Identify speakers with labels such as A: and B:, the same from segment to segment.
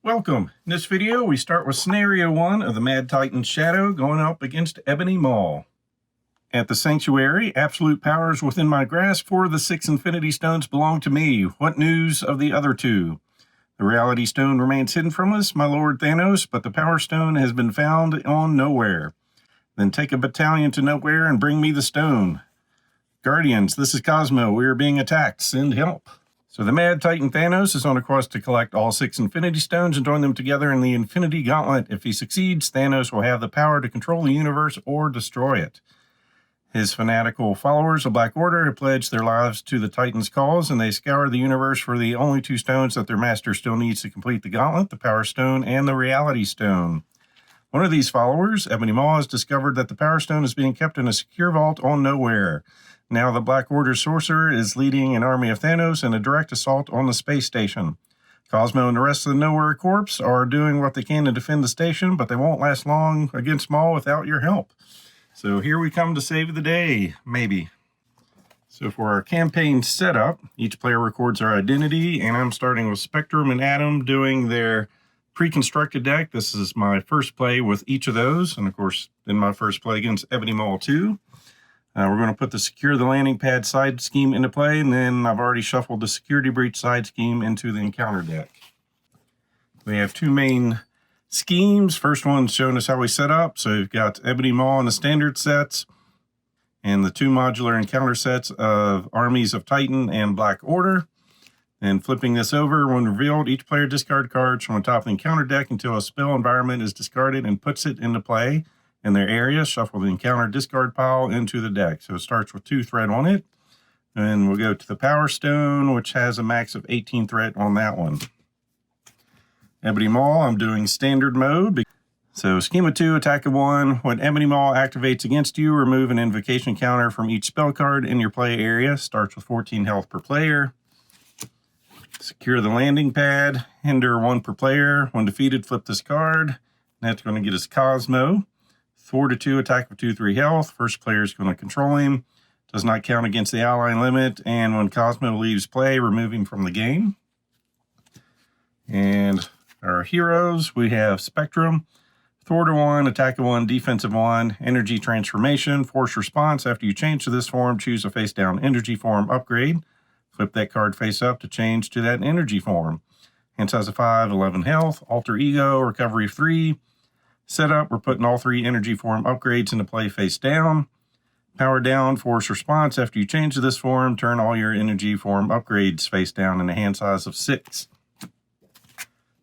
A: Welcome. In this video, we start with Scenario 1 of the Mad Titan's Shadow going up against Ebony Maw. At the Sanctuary, absolute power is within my grasp. 4 of the 6 Infinity Stones belong to me. What news of the other 2? The Reality Stone remains hidden from us, my Lord Thanos, but the Power Stone has been found on Nowhere. Then take a battalion to Nowhere and bring me the stone. Guardians, this is Cosmo. We are being attacked. Send help. So the Mad Titan Thanos is on a quest to collect all 6 Infinity Stones and join them together in the Infinity Gauntlet. If he succeeds, Thanos will have the power to control the universe or destroy it. His fanatical followers, the Black Order, have pledged their lives to the Titan's cause, and they scour the universe for the only 2 stones that their master still needs to complete the Gauntlet, the Power Stone and the Reality Stone. One of these followers, Ebony Maw, has discovered that the Power Stone is being kept in a secure vault on Nowhere. Now the Black Order sorcerer is leading an army of Thanos in a direct assault on the space station. Cosmo and the rest of the Nowhere Corps are doing what they can to defend the station, but they won't last long against Maw without your help. So here we come to save the day, maybe. So for our campaign setup, each player records their identity, and I'm starting with Spectrum and Atom doing their pre-constructed deck. This is my first play with each of those, and of course, in my first play against Ebony Maw 2. We're going to put the Secure the Landing Pad side scheme into play, and then I've already shuffled the Security Breach side scheme into the Encounter deck. We have 2 main schemes. First one's showing us how we set up. So you've got Ebony Maw in the standard sets, and the 2 modular Encounter sets of Armies of Titan and Black Order. And flipping this over, when revealed, each player discard cards from the top of the Encounter deck until a spell environment is discarded and puts it into play in their area. Shuffle the Encounter discard pile into the deck. So it starts with 2 threat on it. And we'll go to the Power Stone, which has a max of 18 threat on that one. Ebony Maw, I'm doing standard mode. So Schema 2, attack of 1. When Ebony Maw activates against you, remove an invocation counter from each spell card in your play area. Starts with 14 health per player. Secure the Landing Pad. Hinder 1 per player. When defeated, flip this card. That's going to get us Cosmo. 4-2, attack with 2/3 health. First player is going to control him. Does not count against the ally limit. And when Cosmo leaves play, remove him from the game. And our heroes, we have Spectrum. 4-1, attack of 1, defense of 1, energy transformation, force response. After you change to this form, choose a face down energy form upgrade. Flip that card face up to change to that energy form. Hand size of 5, 11 health, alter ego, recovery of 3. Setup, we're putting all 3 energy form upgrades into play face down. Power down, force response. After you change to this form, turn all your energy form upgrades face down in a hand size of 6.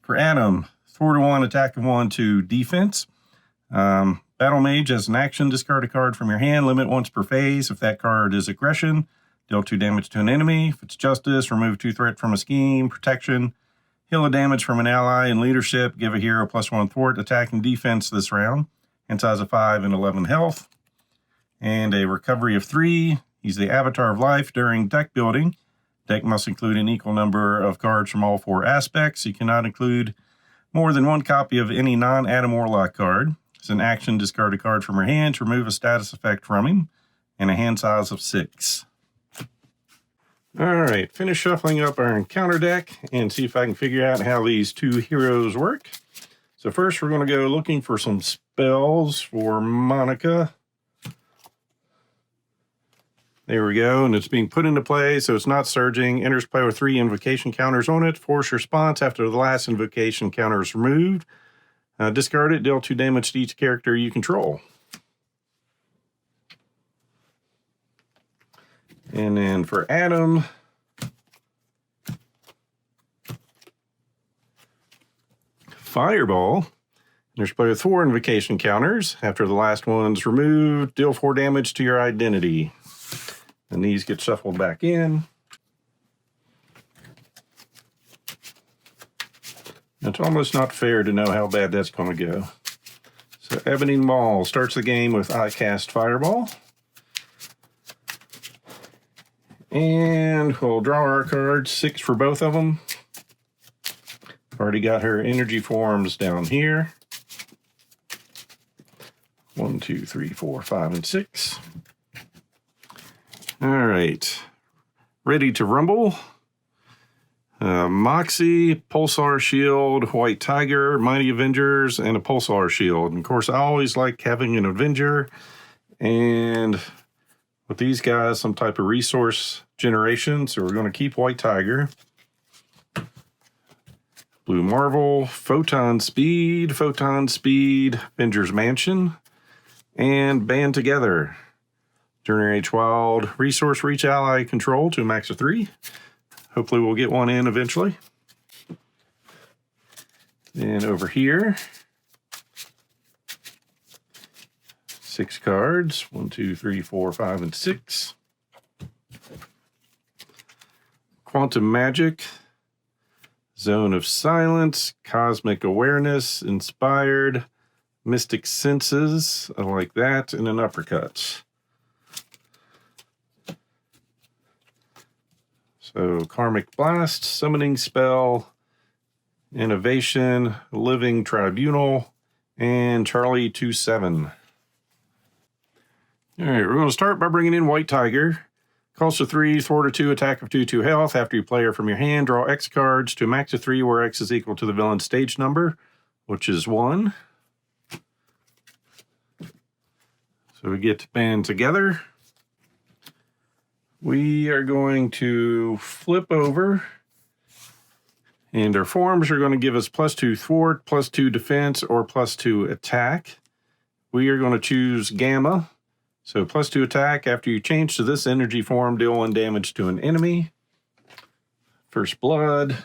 A: For Atom, 4-1, attack of 1 to defense. Battle Mage, as an action, discard a card from your hand, limit once per phase. If that card is aggression, deal 2 damage to an enemy. If it's justice, remove 2 threat from a scheme. Protection, heal a damage from an ally. In leadership, give a hero +1 thwart, attack, and defense this round. Hand size of 5 and 11 health. And a recovery of 3. He's the Avatar of Life during deck building. Deck must include an equal number of cards from all 4 aspects. You cannot include more than 1 copy of any non-Adam Warlock card. As an action, discard a card from your hand to remove a status effect from him. And a hand size of 6. All right, finish shuffling up our Encounter deck and see if I can figure out how these 2 heroes work. So first we're going to go looking for some spells for Monica. There we go, and it's being put into play, so it's not surging. Enters play with 3 invocation counters on it. Force response after the last invocation counter is removed. Discard it, deal 2 damage to each character you control. And then for Atom, Fireball. There's play with 4 invocation counters. After the last one's removed, deal 4 damage to your identity. And these get shuffled back in. It's almost not fair to know how bad that's going to go. So Ebony Maw starts the game with I cast Fireball. And we'll draw our cards, 6 for both of them. Already got her energy forms down here. 1, 2, 3, 4, 5, and 6. All right, ready to rumble. Moxie, Pulsar Shield, White Tiger, Mighty Avengers, and a Pulsar Shield. And of course, I always like having an Avenger, and with these guys, some type of resource generation. So we're going to keep White Tiger. Blue Marvel, Photon Speed, Avengers Mansion, and Band Together. Generate Wild, Resource Reach Ally Control to a max of 3. Hopefully we'll get one in eventually. And over here, 6 cards. 1, 2, 3, 4, 5, and 6. Quantum Magic, Zone of Silence, Cosmic Awareness, Inspired, Mystic Senses, I like that, and an Uppercut. So Karmic Blast, Summoning Spell, Innovation, Living Tribunal, and Charlie 27. All right, we're going to start by bringing in White Tiger. Cost of 3, Thwart of 2, attack of 2, 2 health. After you play her from your hand, draw X cards to a max of 3, where X is equal to the villain's stage number, which is 1. So we get to Band Together. We are going to flip over, and our forms are going to give us +2 Thwart, +2 Defense, or +2 Attack. We are going to choose Gamma. So +2 attack. After you change to this energy form, deal 1 damage to an enemy. First Blood.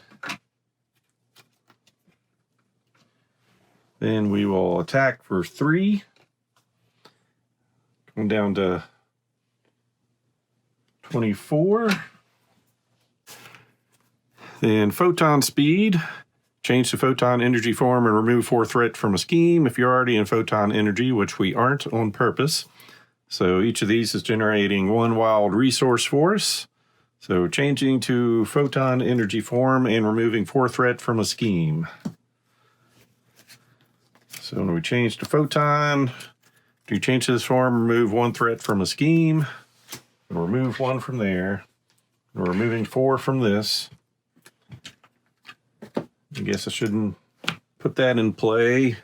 A: Then we will attack for 3. Going down to 24. Then Photon Speed. Change to Photon Energy form and remove 4 threat from a scheme if you're already in Photon Energy, which we aren't on purpose. So each of these is generating 1 wild resource for us. So changing to Photon Energy form and removing 4 threat from a scheme. So when we change to Photon, do you change to this form, remove 1 threat from a scheme, and remove 1 from there. And we're removing 4 from this. I guess I shouldn't put that in play.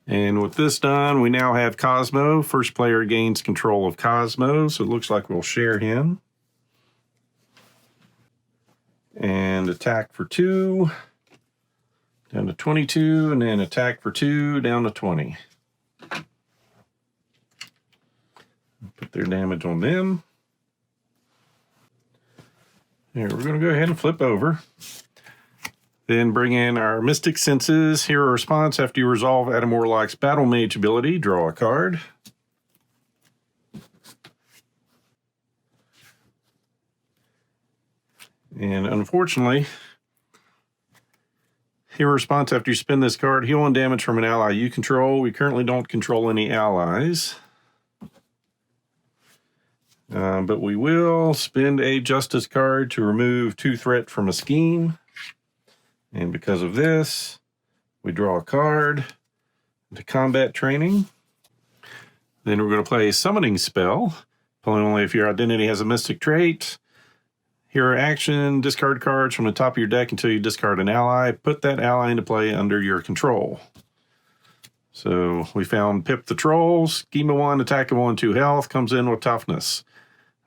A: And with this done, we now have Cosmo. First player gains control of Cosmo, so it looks like we'll share him. And attack for 2, down to 22, and then attack for 2, down to 20. Put their damage on them. Here, we're going to go ahead and flip over. Then bring in our Mystic Senses. Hero response: after you resolve Adam Warlock's Battle Mage ability, draw a card. And unfortunately, hero response: after you spend this card, heal 1 damage from an ally you control. We currently don't control any allies. But we will spend a Justice card to remove 2 threat from a scheme. And because of this, we draw a card into combat training. Then we're going to play a summoning spell. Play only if your identity has a mystic trait. Hero action, discard cards from the top of your deck until you discard an ally. Put that ally into play under your control. So we found Pip the Troll. Schema 1, attack of 1, 2 health, comes in with toughness.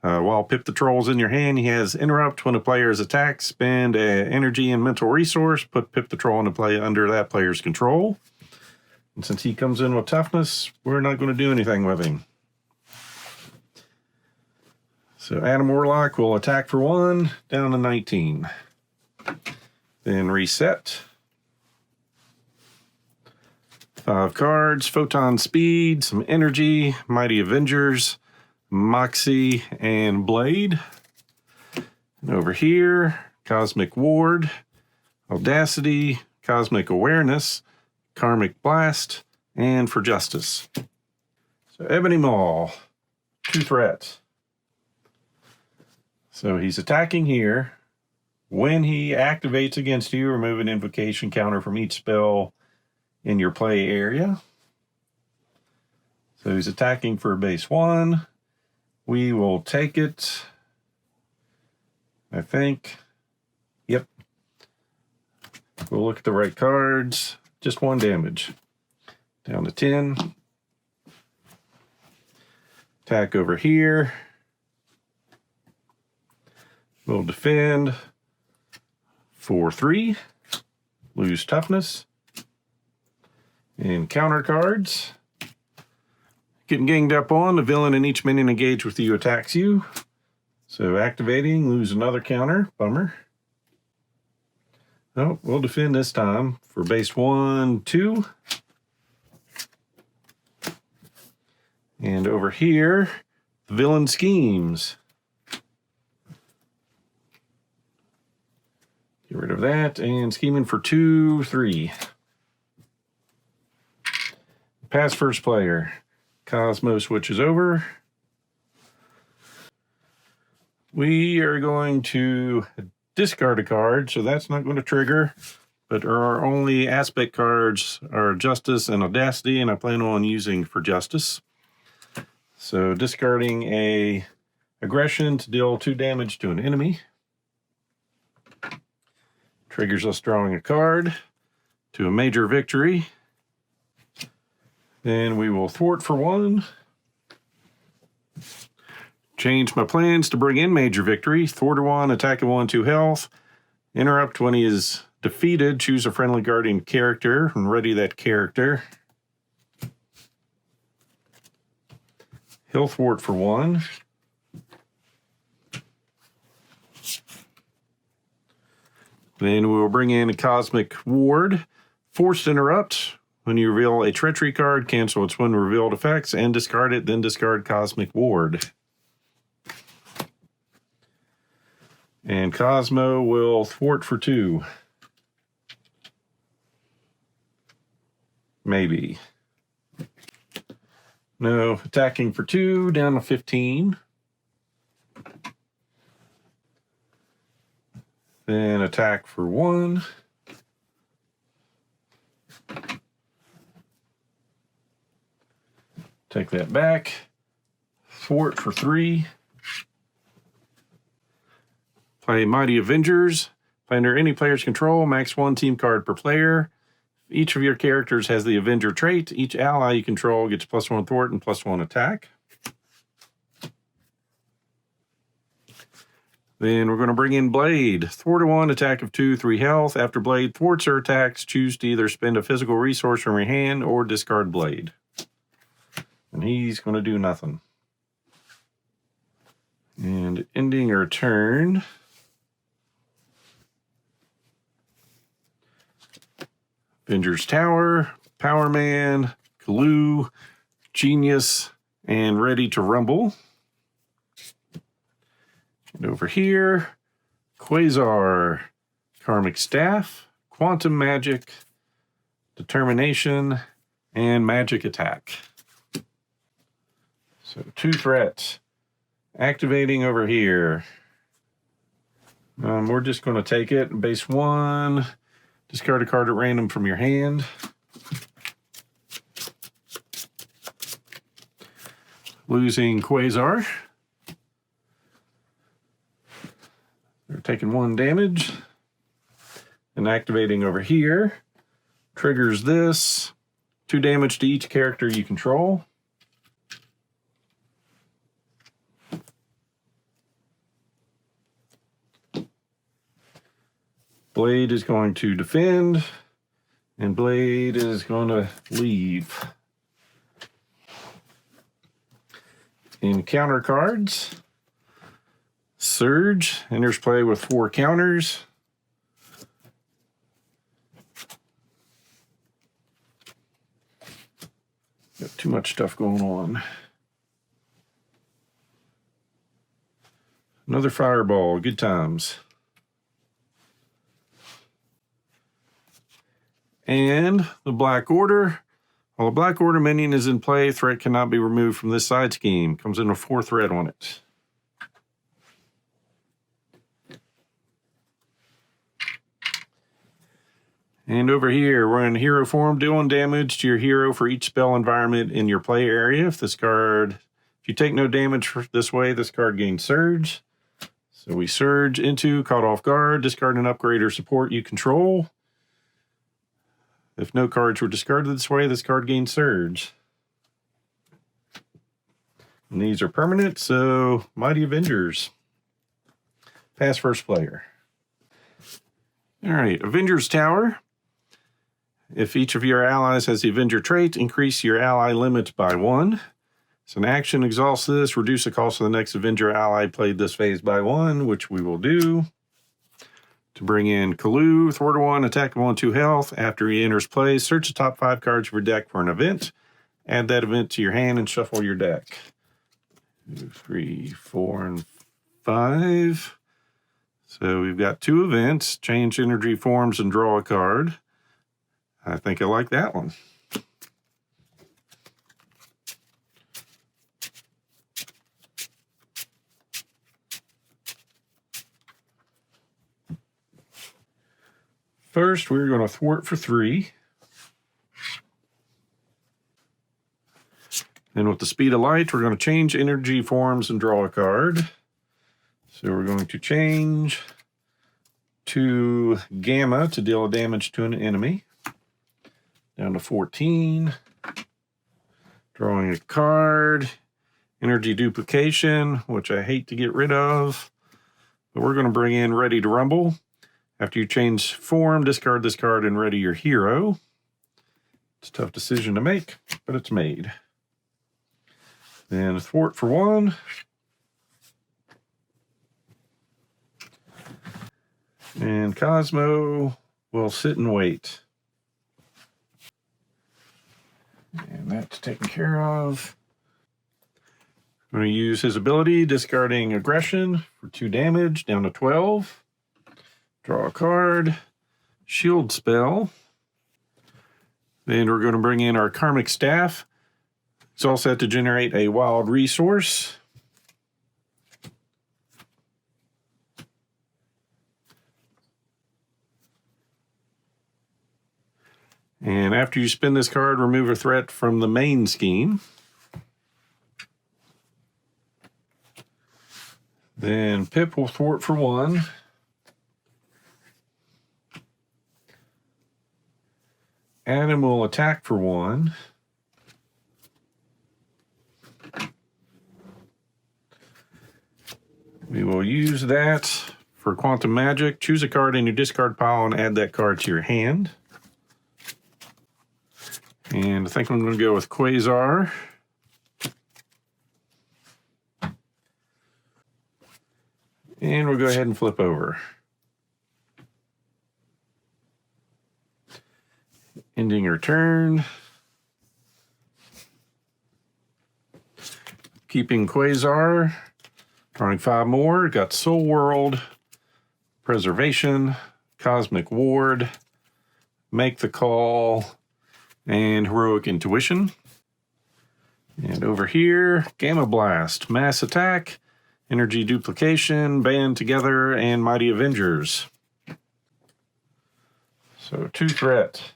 A: While Pip the Troll's in your hand, he has Interrupt. When a player is attacked, spend energy and mental resource. Put Pip the Troll into play under that player's control. And since he comes in with toughness, we're not going to do anything with him. So Adam Warlock will attack for 1, down to 19. Then reset. 5 cards, Photon Speed, some energy, Mighty Avengers, Moxie, and Blade. And over here, Cosmic Ward, Audacity, Cosmic Awareness, Karmic Blast, and for Justice. So Ebony Maw, 2 threats. So he's attacking here. When he activates against you, remove an invocation counter from each spell in your play area. So he's attacking for base 1. We will take it. I think. Yep, We'll look at the right cards. Just 1 damage. Down to 10. Attack over here. We'll defend for 3. Lose toughness. And counter cards. Getting ganged up on, the villain and each minion engaged with you attacks you. So activating, lose another counter. Bummer. Oh, we'll defend this time for base 1, 2. And over here, the villain schemes. Get rid of that, and scheming for 2, 3. Pass first player. Cosmo switches over. We are going to discard a card, so that's not going to trigger. But our only aspect cards are Justice and Audacity, and I plan on using for Justice. So discarding a aggression to deal 2 damage to an enemy. Triggers us drawing a card to a major victory. Then we will thwart for 1. Change my plans to bring in major victory. Thwart a 1, attack a 1, 2 health. Interrupt when he is defeated. Choose a friendly guardian character and ready that character. He'll thwart for 1. Then we will bring in a Cosmic Ward. Forced Interrupt. When you reveal a treachery card, cancel its when revealed effects and discard it, then discard Cosmic Ward. And Cosmo will thwart for 2. Maybe. No, attacking for 2, down to 15. Then attack for 1. Take that back. Thwart for 3. Play Mighty Avengers. Play under any player's control. Max 1 team card per player. Each of your characters has the Avenger trait. Each ally you control gets +1 thwart and +1 attack. Then we're going to bring in Blade. Thwart a 1, attack of 2, 3 health. After Blade thwarts or attacks, choose to either spend a physical resource from your hand or discard Blade. And he's going to do nothing. And ending our turn. Avengers Tower, Power Man, Clue, Genius, and Ready to Rumble. And over here, Quasar, Karmic Staff, Quantum Magic, Determination, and Magic Attack. So 2 threats. Activating over here. We're just going to take it. Base 1. Discard a card at random from your hand. Losing Quasar. They're taking 1 damage. And activating over here. Triggers this. 2 damage to each character you control. Blade is going to defend, and Blade is going to leave. In counter cards, Surge enters play with 4 counters. Got too much stuff going on. Another Fireball, good times. And the Black Order. While the Black Order minion is in play, threat cannot be removed from this side scheme. Comes in a 4 threat on it. And over here, we're in hero form, dealing damage to your hero for each spell environment in your play area. If you take no damage this way, this card gains Surge. So we surge into, caught off guard, discard an upgrade or support you control. If no cards were discarded this way, this card gains Surge. And these are permanent, so Mighty Avengers. Pass first player. All right, Avengers Tower. If each of your allies has the Avenger trait, increase your ally limit by 1. So an action, exhaust this, reduce the cost of the next Avenger ally played this phase by 1, which we will do. To bring in Kalu, thwart 1, attack 1, 2 health. After he enters play, search the top 5 cards of your deck for an event. Add that event to your hand and shuffle your deck. 2, 3, 4, and 5. So we've got 2 events, change energy forms and draw a card. I think I like that one. First, we're going to thwart for 3. And with the speed of light, we're going to change energy forms and draw a card. So we're going to change to Gamma to deal damage to an enemy. Down to 14. Drawing a card. Energy duplication, which I hate to get rid of. But we're going to bring in Ready to Rumble. After you change form, discard this card and ready your hero. It's a tough decision to make, but it's made. Then thwart for 1. And Cosmo will sit and wait. And that's taken care of. I'm going to use his ability, discarding aggression for 2 damage, down to 12. Draw a card, shield spell. Then we're going to bring in our Karmic Staff. It's all set to generate a wild resource. And after you spin this card, remove a threat from the main scheme. Then Pip will thwart for 1. Adam will attack for 1. We will use that for Quantum Magic. Choose a card in your discard pile and add that card to your hand. And I think I'm going to go with Quasar. And we'll go ahead and flip over. Ending your turn. Keeping Quasar. Drawing 5 more. Got Soul World, Preservation, Cosmic Ward, Make the Call, and Heroic Intuition. And over here, Gamma Blast, Mass Attack, Energy Duplication, Band Together, and Mighty Avengers. So 2 threat.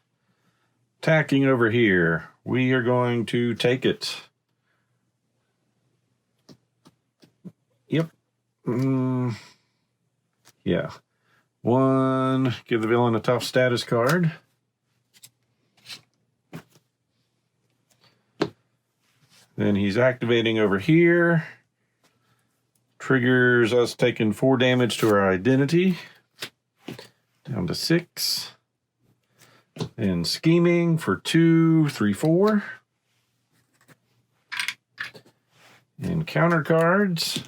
A: Attacking over here. We are going to take it. Yep. Yeah. 1, give the villain a tough status card. Then he's activating over here. Triggers us taking 4 damage to our identity. Down to 6. And scheming for 2, 3, 4. And counter cards.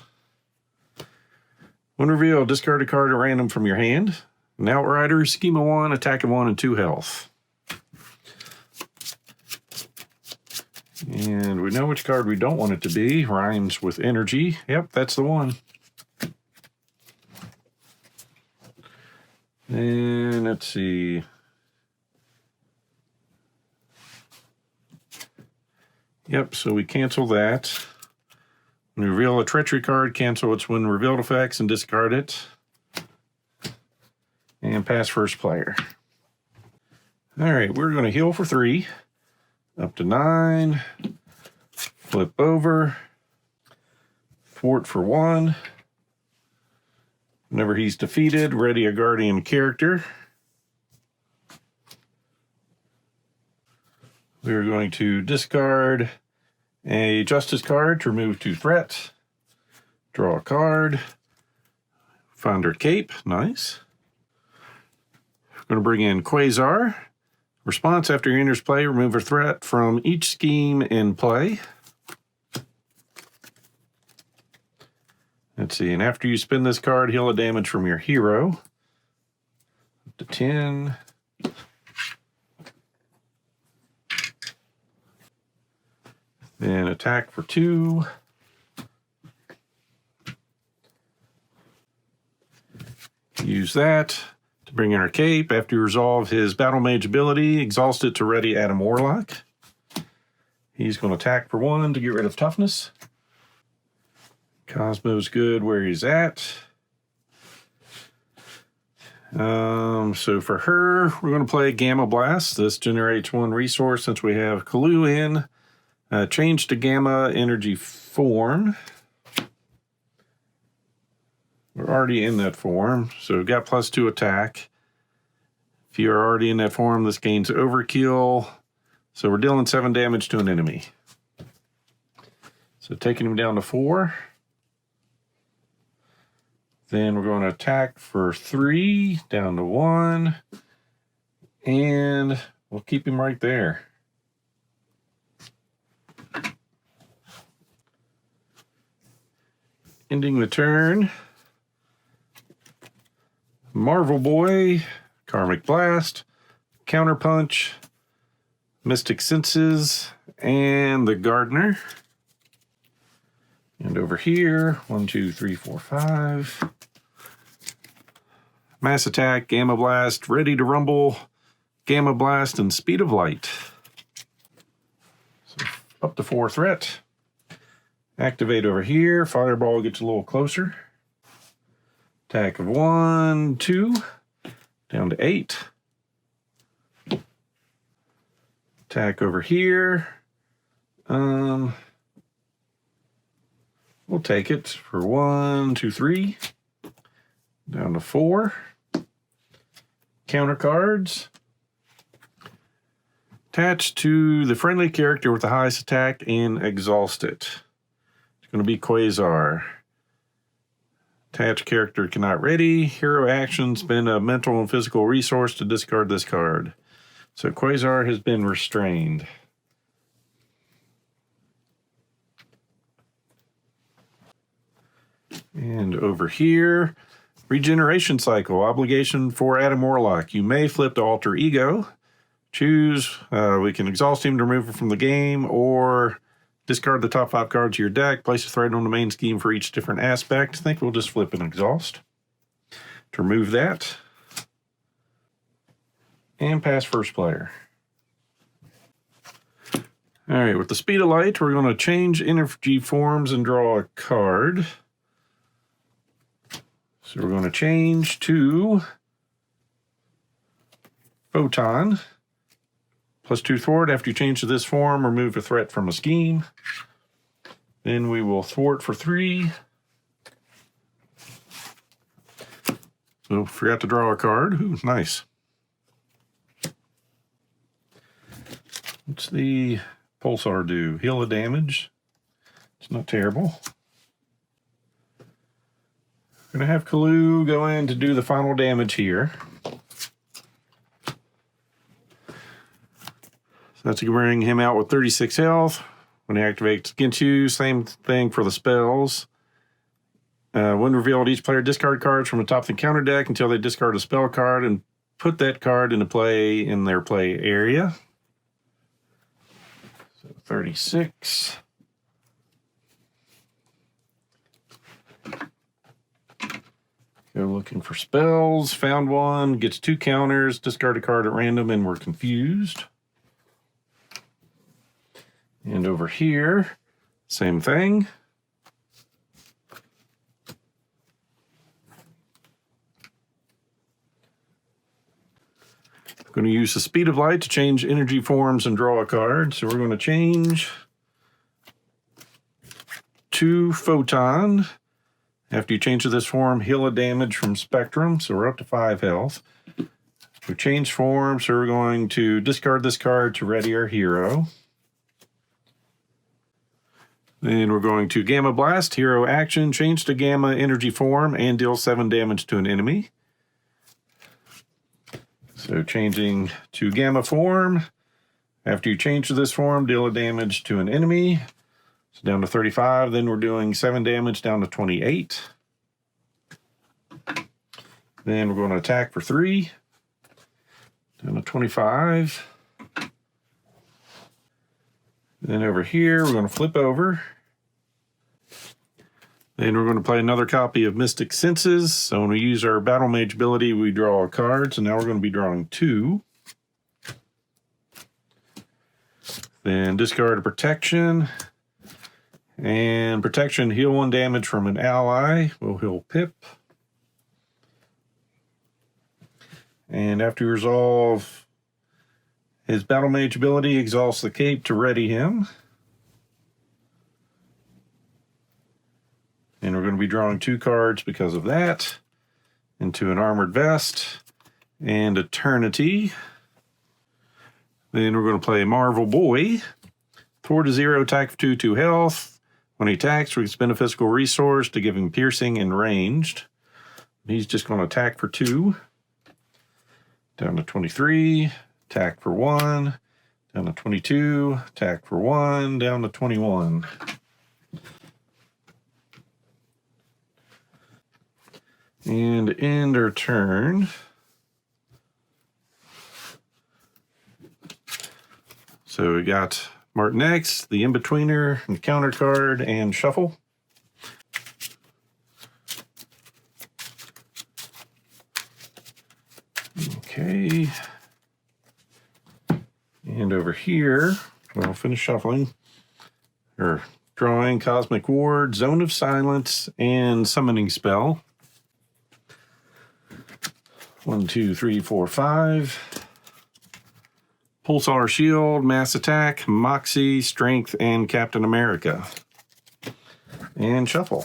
A: When revealed, discard a card at random from your hand. An Outrider, scheme of 1, attack of 1, and 2 health. And we know which card we don't want it to be. Rhymes with energy. Yep, that's the one. And let's see. Yep, so we cancel that. When we reveal a treachery card, cancel its when revealed effects and discard it. And pass first player. All right, we're going to heal for 3. Up to 9. Flip over. Thwart for 1. Whenever he's defeated, ready a guardian character. we're going to discard a Justice card to remove 2 threats. Draw a card. Find her cape. Nice. We're going to bring in Quasar. Response: after he enters play, remove a threat from each scheme in play. Let's see, and after you spin this card, heal a damage from your hero. Up to 10. Then attack for 2. Use that to bring in our cape. After you resolve his Battle Mage ability, exhaust it to ready Adam Warlock. He's going to attack for 1 to get rid of toughness. Cosmo's good where he's at. So for her, we're going to play Gamma Blast. This generates 1 resource since we have Kalu in. Change to Gamma Energy form. We're already in that form, so we've got +2 attack. If you're already in that form, this gains overkill. So we're dealing 7 damage to an enemy. So taking him down to 4. Then we're going to attack for 3, down to 1. And we'll keep him right there. Ending the turn. Marvel Boy, Karmic Blast, Counterpunch, Mystic Senses, and the Gardener. And over here, 1, 2, 3, 4, 5. Mass Attack, Gamma Blast, Ready to Rumble, Gamma Blast, and Speed of Light. So up to 4 threat. Activate over here. Fireball gets a little closer. Attack of 1, 2, down to 8. Attack over here. We'll take it for 1, 2, 3, down to 4. Counter cards. Attach to the friendly character with the highest attack and exhaust it. It's going to be Quasar. Attached character cannot ready. Hero action, spend a mental and physical resource to discard this card. So Quasar has been restrained. And over here, regeneration cycle, obligation for Adam Warlock. You may flip to alter ego. Choose, we can exhaust him to remove it from the game, or discard the top 5 cards of your deck, place a threat on the main scheme for each different aspect. I think we'll just flip an exhaust to remove that. And pass first player. All right, with the Speed of Light, we're going to change energy forms and draw a card. So we're going to change to Photon. +2 thwart. After you change to this form, remove a threat from a scheme. Then we will thwart for 3. So forgot to draw a card. Ooh, nice. What's the Pulsar do? Heal the damage. It's not terrible. We're going to have Kalu go in to do the final damage here. That's to bring him out with 36 health. When he activates against you, same thing for the spells. When revealed, each player discard cards from the top of the counter deck until they discard a spell card and put that card into play in their play area. So 36. Go looking for spells. Found one. Gets 2 counters. Discard a card at random, and we're confused. And over here, same thing. I'm going to use the Speed of Light to change energy forms and draw a card. So we're going to change to Photon. After you change to this form, heal a damage from Spectrum. So we're up to 5 health. We changed form, so we're going to discard this card to ready our hero. Then we're going to Gamma Blast, hero action, change to Gamma energy form, and deal 7 damage to an enemy. So changing to Gamma form. After you change to this form, deal a damage to an enemy. So down to 35, then we're doing 7 damage down to 28. Then we're going to attack for 3. Down to 25. Then over here, we're going to flip over. Then we're going to play another copy of Mystic Senses. So when we use our Battle Mage ability, we draw a card. So now we're going to be drawing 2. Then discard a protection. And protection, heal 1 damage from an ally. We'll heal Pip. And after you resolve his Battle Mage ability, exhausts the cape to ready him. And we're going to be drawing 2 cards because of that. Into an Armored Vest and Eternity. Then we're going to play Marvel Boy. 4 to 0, attack for 2 health. When he attacks, we can spend a physical resource to give him piercing and ranged. He's just going to attack for 2. Down to 23, attack for 1. Down to 22, attack for 1. Down to 21. And end our turn. So we got Martin X, the In-Betweener, the counter card, and shuffle. Okay. And over here, we'll finish shuffling, or drawing Cosmic Ward, Zone of Silence, and Summoning Spell. 1, 2, 3, 4, 5. Pulsar Shield, Mass Attack, Moxie, Strength, and Captain America. And shuffle.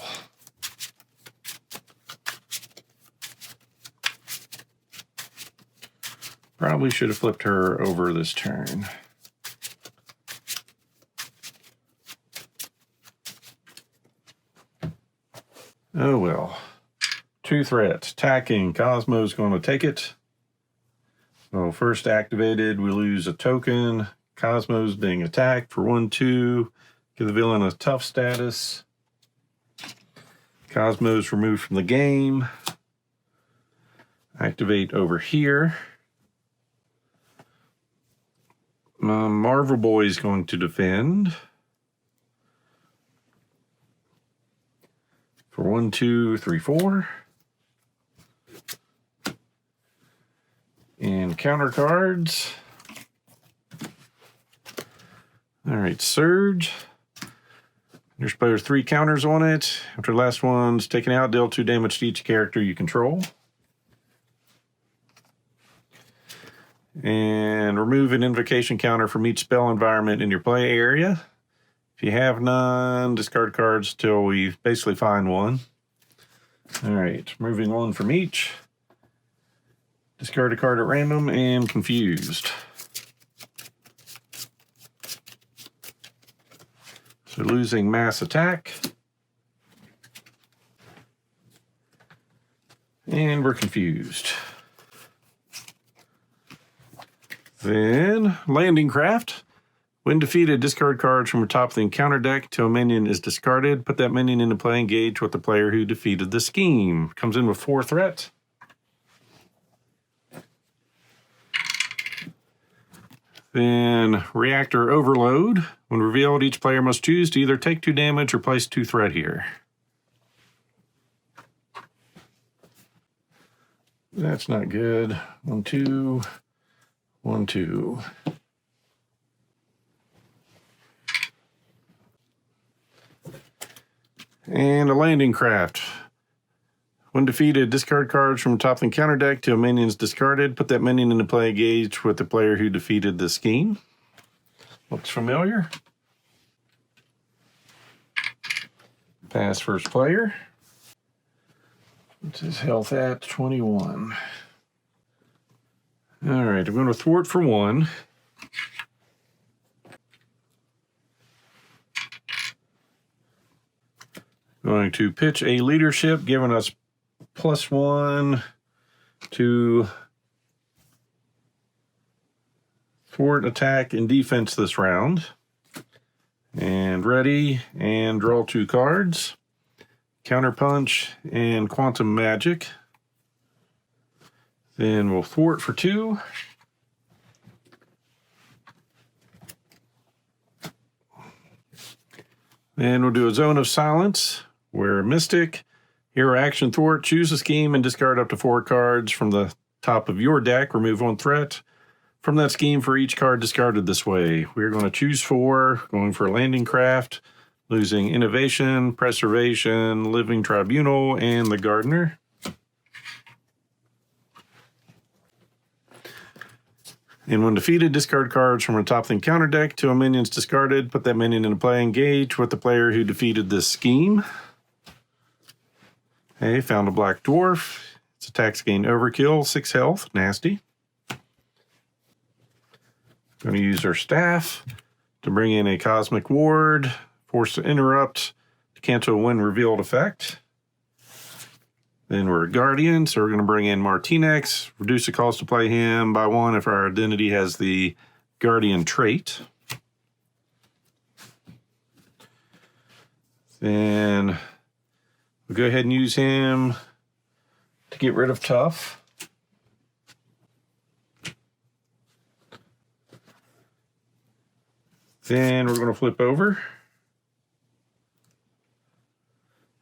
A: Probably should have flipped her over this turn. Oh well. 2 threats. Attacking. Cosmo's going to take it. So first activated, we lose a token. Cosmo's being attacked for 1, 2. Give the villain a tough status. Cosmo's removed from the game. Activate over here. Marvel Boy is going to defend. For 1, 2, 3, 4. And counter cards. All right, Surge. There's players 3 counters on it. After the last one's taken out, deal 2 damage to each character you control. And remove an invocation counter from each spell environment in your play area. If you have none, discard cards till we basically find one. All right, removing 1 from each. Discard a card at random and Confused. So losing Mass Attack. And we're Confused. Then Landing Craft. When defeated, discard cards from the top of the encounter deck till a minion is discarded. Put that minion into play, engage with the player who defeated the scheme. Comes in with 4 threat. Then Reactor Overload. When revealed, each player must choose to either take 2 damage or place 2 threat here. That's not good. 1, 2, 1, 2. And a Landing Craft. When defeated, discard cards from the top of the encounter deck till a minion is discarded. Put that minion into play, engage with the player who defeated the scheme. Looks familiar. Pass first player. What's his health at? 21. All right, I'm going to thwart for 1. Going to pitch a leadership, giving us +1 to thwart attack and defense this round. And ready, and draw 2 cards. Counterpunch and Quantum Magic. Then we'll thwart for 2. Then we'll do a Zone of Silence, where Mystic, hero action thwart, choose a scheme and discard up to 4 cards from the top of your deck. Remove 1 threat from that scheme for each card discarded this way. We're going to choose 4, going for Landing Craft, losing Innovation, Preservation, Living Tribunal, and the Gardener. And when defeated, discard cards from the top of the encounter deck to a minion's discarded. Put that minion into play. Engage with the player who defeated this scheme. Hey, found a black dwarf. Its attacks gain overkill, 6 health. Nasty. Going to use our staff to bring in a Cosmic Ward. Force to interrupt to cancel a when revealed effect. Then we're a Guardian, so we're going to bring in Martinex, reduce the cost to play him by 1 if our identity has the Guardian trait. Then we'll go ahead and use him to get rid of Tough. Then we're going to flip over.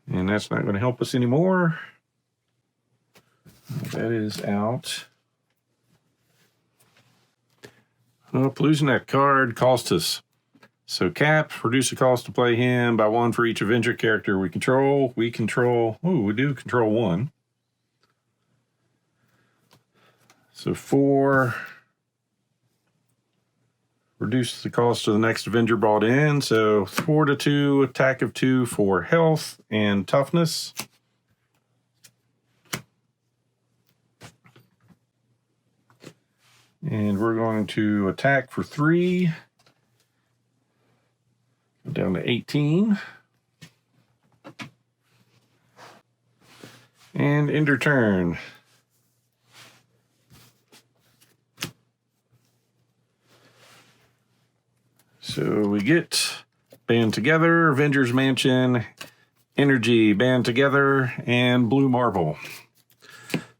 A: And that's not going to help us anymore. That is out. Oh, losing that card cost us. So cap, reduce the cost to play him by 1 for each Avenger character we control. We do control 1. So 4. Reduce the cost of the next Avenger brought in. So 4 to 2, attack of 2 for health and toughness. And we're going to attack for 3. Go down to 18. And end your turn. So we get Band Together, Avengers Mansion, Energy, Band Together, and Blue Marble.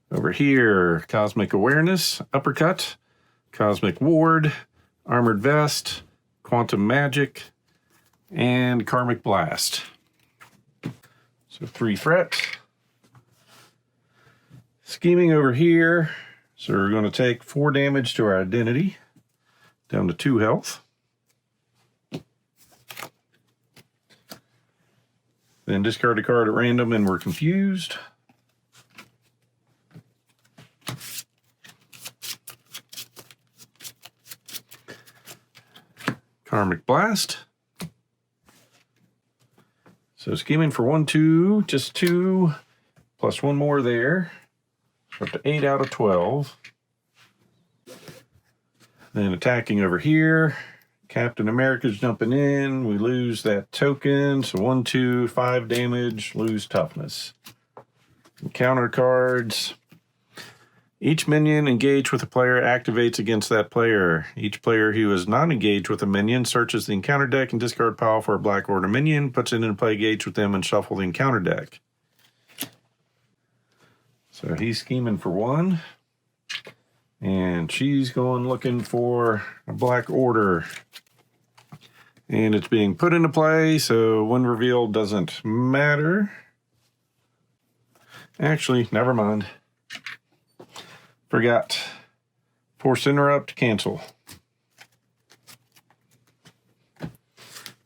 A: Over here, Cosmic Awareness, Uppercut, Cosmic Ward, Armored Vest, Quantum Magic, and Karmic Blast. So 3 threat. Scheming over here. So we're going to take 4 damage to our identity, down to 2 health. Then discard a card at random and we're confused. Karmic Blast. So scheming for 1, 2, just 2, plus 1 more there. So up to 8 out of 12. Then attacking over here. Captain America's jumping in. We lose that token. So 1, 2, 5 damage, lose toughness. And counter cards. Each minion engaged with a player activates against that player. Each player who is not engaged with a minion searches the encounter deck and discard pile for a black order minion, puts it in play engaged with them, and shuffle the encounter deck. So he's scheming for 1. And she's going looking for a black order. And it's being put into play, so when revealed doesn't matter. Actually, never mind. Forgot. Force interrupt, cancel.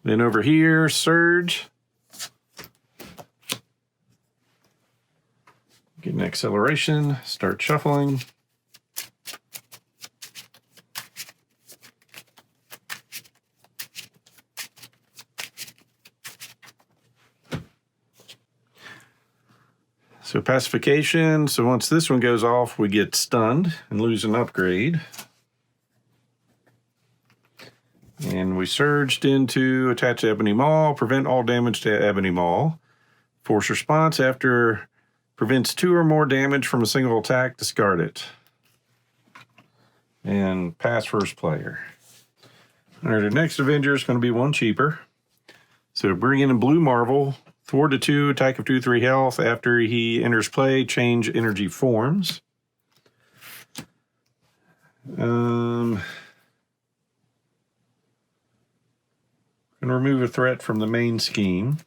A: Then over here, surge. Get an acceleration, start shuffling. So pacification, so once this one goes off, we get stunned and lose an upgrade. And we surged into attach Ebony Maw, prevent all damage to Ebony Maw. Force response after prevents 2 or more damage from a single attack, discard it. And pass first player. All right, our next Avenger is going to be one cheaper. So bring in a Blue Marvel, thwart to 2, attack of 2/3 health. After he enters play, change energy forms. Going to remove a threat from the main scheme.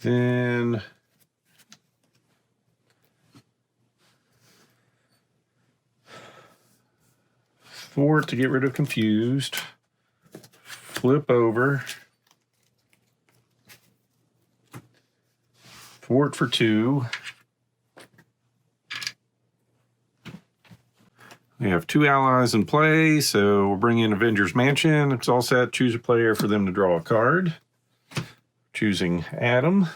A: Then thwart to get rid of confused. Flip over. Thwart for 2. We have 2 allies in play, so we'll bring in Avengers Mansion. It's all set. Choose a player for them to draw a card. Choosing Adam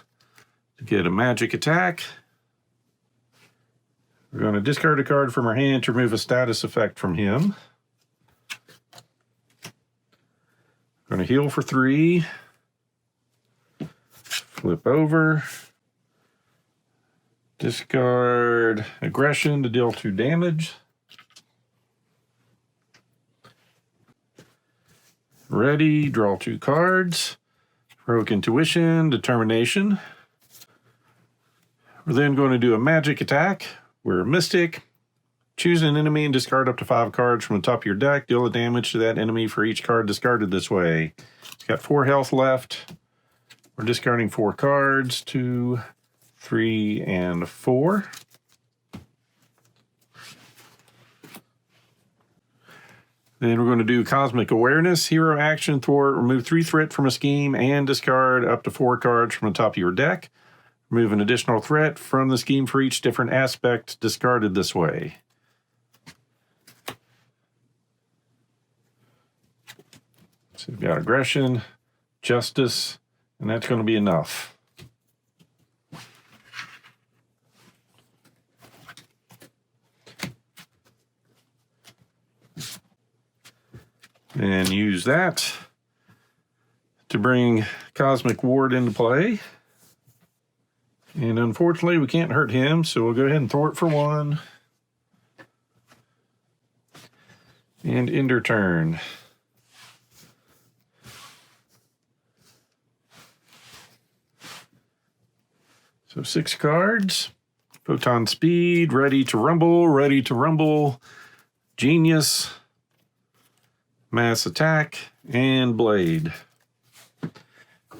A: to get a magic attack. We're going to discard a card from our hand to remove a status effect from him. We're going to heal for 3. Flip over. Discard aggression to deal 2 damage. Ready, draw 2 cards. Heroic Intuition, Determination. We're then going to do a magic attack. We're a Mystic. Choose an enemy and discard up to 5 cards from the top of your deck. Deal a damage to that enemy for each card discarded this way. It's got 4 health left. We're discarding 4 cards, 2, 3, and 4. Then we're going to do Cosmic Awareness, Hero Action, Thwart, remove 3 threat from a scheme and discard up to 4 cards from the top of your deck. Remove an additional threat from the scheme for each different aspect discarded this way. So we've got Aggression, Justice, and that's going to be enough. And use that to bring Cosmic Ward into play. And unfortunately, we can't hurt him, so we'll go ahead and thwart for 1. And end our turn. So 6 cards. Photon Speed, Ready to Rumble, Genius, Mass Attack, and Blade.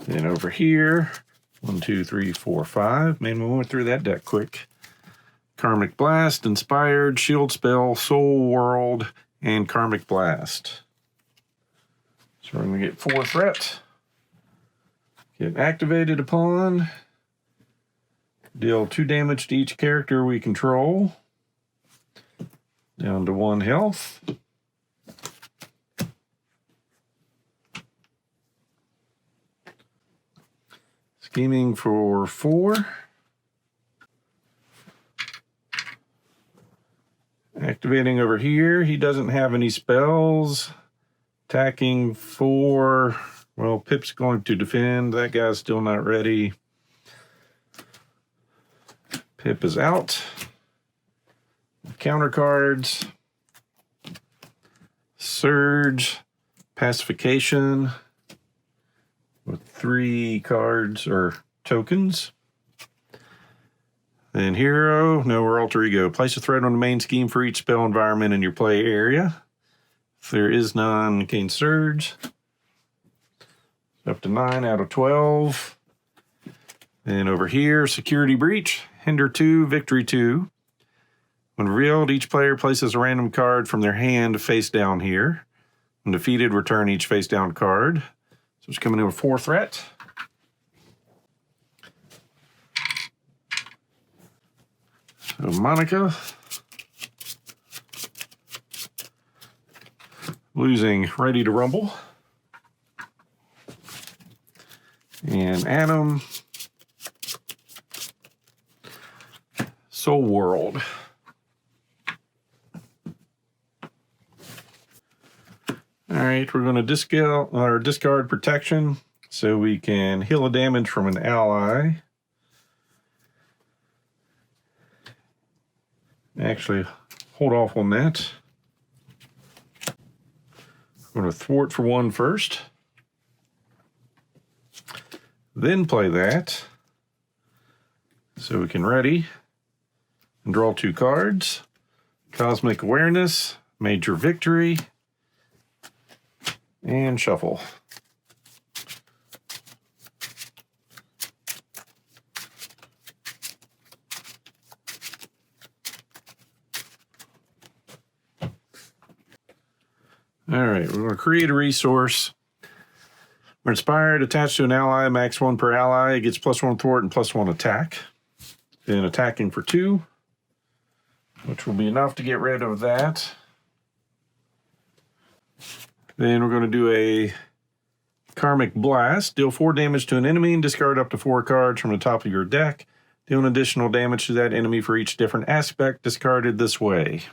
A: Then over here, 1, 2, 3, 4, 5. Man, we went through that deck quick. Karmic Blast, Inspired, Shield Spell, Soul World, and Karmic Blast. So we're going to get 4 threat. Get activated upon. Deal 2 damage to each character we control. Down to 1 health. Scheming for 4. Activating over here. He doesn't have any spells. Attacking 4. Well, Pip's going to defend. That guy's still not ready. Pip is out. Counter cards. Surge. Pacification. With 3 cards or tokens. Then Hero, no, we're Alter Ego. Place a threat on the main scheme for each spell environment in your play area. If there is none, gain Surge. Up to 9 out of 12. Then over here, Security Breach, Hinder 2, Victory 2. When revealed, each player places a random card from their hand face down here. When defeated, return each face down card. So it's coming in with 4 threat. So Monica. Losing Ready to Rumble. And Adam. Soul World. Alright, we're going to discard protection so we can heal a damage from an ally. Actually, hold off on that. I'm going to thwart for 1 first. Then play that. So we can ready and draw 2 cards. Cosmic Awareness, Major Victory, and shuffle. All right, we're going to create a resource. We're inspired, attached to an ally, max 1 per ally. It gets +1 thwart and +1 attack. Then attacking for 2, which will be enough to get rid of that. Then we're going to do a Karmic Blast. Deal 4 damage to an enemy and discard up to 4 cards from the top of your deck. Deal an additional damage to that enemy for each different aspect discarded this way.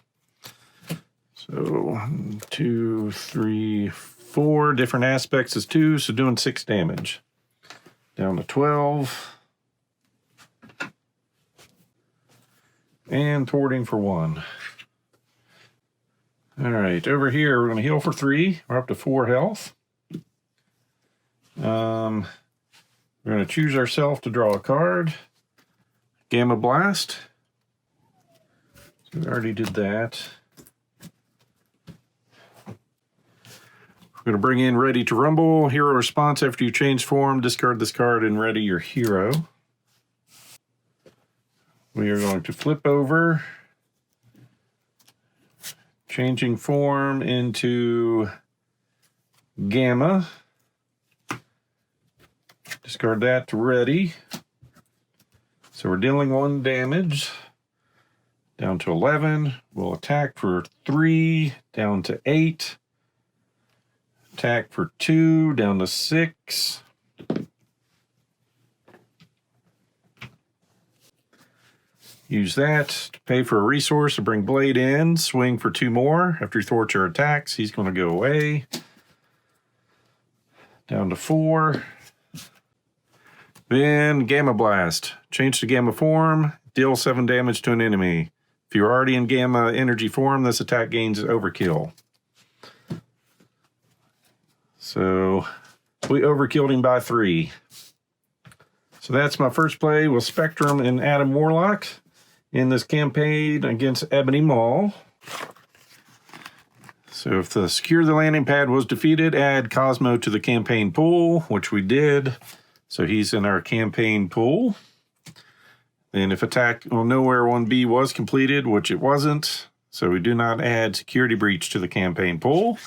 A: So 1, 2, 3, 4 different aspects is 2, so doing 6 damage. Down to 12. And thwarting for 1. All right, over here we're going to heal for 3. We're up to 4 health. We're going to choose ourselves to draw a card. Gamma Blast. So we already did that. We're going to bring in Ready to Rumble. Hero response after you change form. Discard this card and ready your hero. We are going to flip over, changing form into Gamma. Discard that to ready. So we're dealing 1 damage. Down to 11. We'll attack for 3, down to 8. Attack for 2, down to 6. Use that to pay for a resource to bring Blade in. Swing for 2 more. After he thwarts your attacks, he's going to go away. Down to 4. Then Gamma Blast. Change to Gamma form. Deal 7 damage to an enemy. If you're already in Gamma energy form, this attack gains Overkill. So we overkilled him by 3. So that's my first play with Spectrum and Adam Warlock in this campaign against Ebony Maw. So if the Secure the Landing Pad was defeated, add Cosmo to the campaign pool, which we did. So he's in our campaign pool. Then if attack on Nowhere 1B was completed, which it wasn't, so we do not add Security Breach to the campaign pool.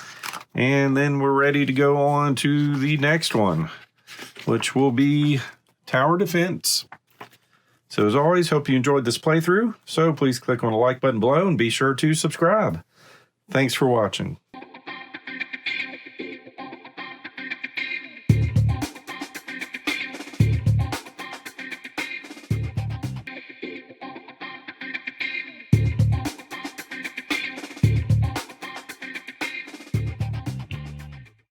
A: And then we're ready to go on to the next one, which will be Tower Defense. So as always, hope you enjoyed this playthrough. So please click on the like button below and be sure to subscribe. Thanks for watching.